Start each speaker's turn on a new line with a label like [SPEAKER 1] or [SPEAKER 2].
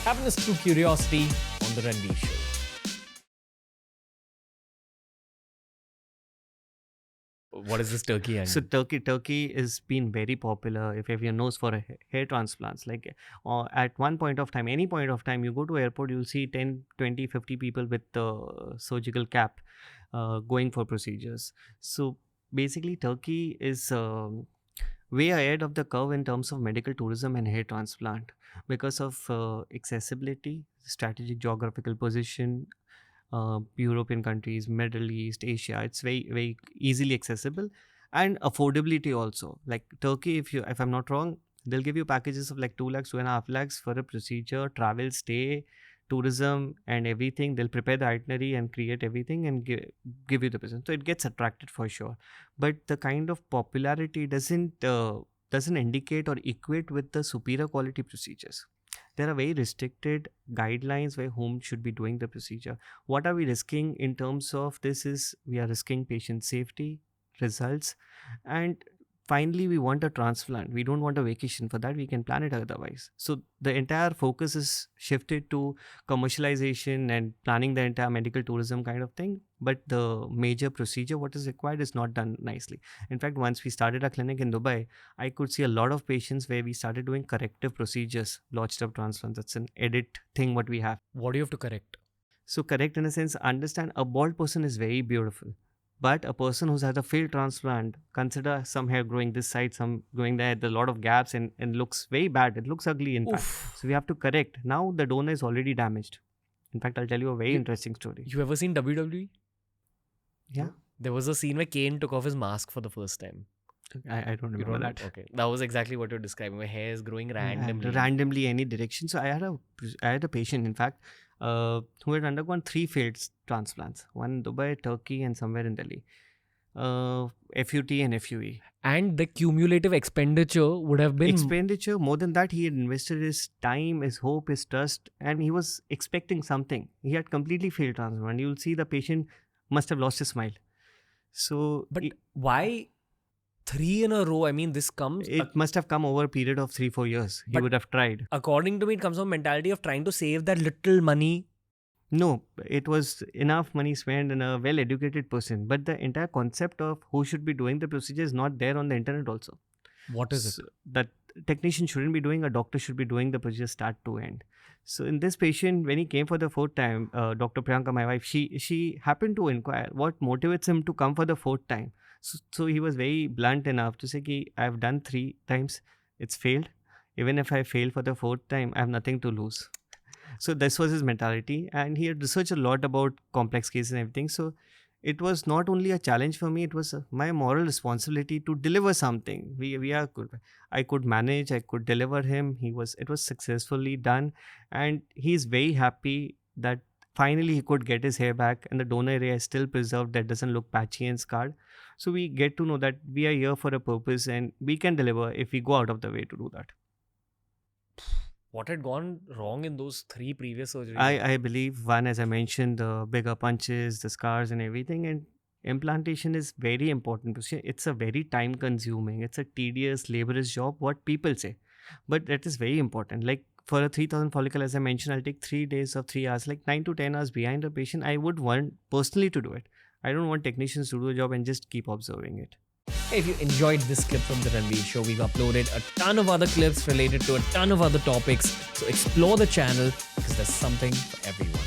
[SPEAKER 1] Happiness through curiosity on the Ranveer Show. What is this turkey angle?
[SPEAKER 2] So Turkey has been very popular, if everyone knows, for hair transplants. Like at one point of time, any point of time, you go to airport, you'll see 10, 20, 50 people with the surgical cap going for procedures. So basically, Turkey is way ahead of the curve in terms of medical tourism and hair transplant because of accessibility, strategic geographical position, European countries, Middle East, Asia. It's very easily accessible, and affordability also. Like Turkey, if I'm not wrong, they'll give you packages of like 2 lakhs, 2.5 lakhs for a procedure, travel, stay, tourism, and everything. They'll prepare the itinerary and create everything and give you the present. So it gets attracted for sure. But the kind of popularity doesn't indicate or equate with the superior quality procedures. There are very restricted guidelines where whom should be doing the procedure. What are we risking in terms of this is we are risking patient safety, results, and finally we want a transplant. We don't want a vacation. For that we can plan it otherwise. So the entire focus is shifted to commercialization and planning the entire medical tourism kind of thing, but the major procedure what is required is not done nicely. In fact, once we started a clinic in Dubai, I could see a lot of patients where we started doing corrective procedures, blotched up transplants. That's an edit thing what we have.
[SPEAKER 1] What do you have to correct?
[SPEAKER 2] So correct in a sense, understand a bald person is very beautiful. But a person who's had a failed transplant, consider some hair growing this side, some growing there, a lot of gaps and looks very bad. It looks ugly in fact. So we have to correct. Now the donor is already damaged. In fact, I'll tell you a very interesting story.
[SPEAKER 1] You ever seen WWE?
[SPEAKER 2] Yeah.
[SPEAKER 1] There was a scene where Kane took off his mask for the first time.
[SPEAKER 2] I don't remember that.
[SPEAKER 1] Okay. That was exactly what you're describing. Where hair is growing randomly.
[SPEAKER 2] Randomly, any direction. So I had a patient, in fact, who had undergone 3 failed transplants. One in Dubai, Turkey, and somewhere in Delhi. FUT and FUE.
[SPEAKER 1] And the cumulative expenditure would have been...
[SPEAKER 2] Expenditure, more than that, he had invested his time, his hope, his trust, and he was expecting something. He had completely failed transplant. You'll see the patient must have lost his smile. So...
[SPEAKER 1] But why 3 in a row? I mean, this comes...
[SPEAKER 2] It must have come over a period of 3-4 years. He would have tried.
[SPEAKER 1] According to me, it comes from mentality of trying to save that little money.
[SPEAKER 2] No, it was enough money spent on a well-educated person. But the entire concept of who should be doing the procedure is not there on the internet also.
[SPEAKER 1] What is it?
[SPEAKER 2] That technician shouldn't be doing, a doctor should be doing the procedure start to end. So in this patient, when he came for the 4th time, Dr. Priyanka, my wife, she happened to inquire what motivates him to come for the 4th time. So he was very blunt enough to say, ki, I've done 3 times, it's failed. Even if I fail for the 4th time, I have nothing to lose. So this was his mentality, and he had researched a lot about complex cases and everything. So it was not only a challenge for me, it was my moral responsibility to deliver something. We are good. I could manage, I could deliver him. It was successfully done, and he's very happy that finally he could get his hair back, and the donor area is still preserved, that doesn't look patchy and scarred. So we get to know that we are here for a purpose and we can deliver if we go out of the way to do that.
[SPEAKER 1] What had gone wrong in those 3 previous surgeries?
[SPEAKER 2] I believe one, as I mentioned, the bigger punches, the scars and everything, and implantation is very important. It's a very time consuming, it's a tedious, laborious job, what people say. But that is very important. Like for a 3000 follicle, as I mentioned, I'll take 3 days or 3 hours, like 9 to 10 hours behind a patient. I would want personally to do it. I don't want technicians to do a job and just keep observing it.
[SPEAKER 1] If you enjoyed this clip from the Ranveer Show, we've uploaded a ton of other clips related to a ton of other topics. So explore the channel because there's something for everyone.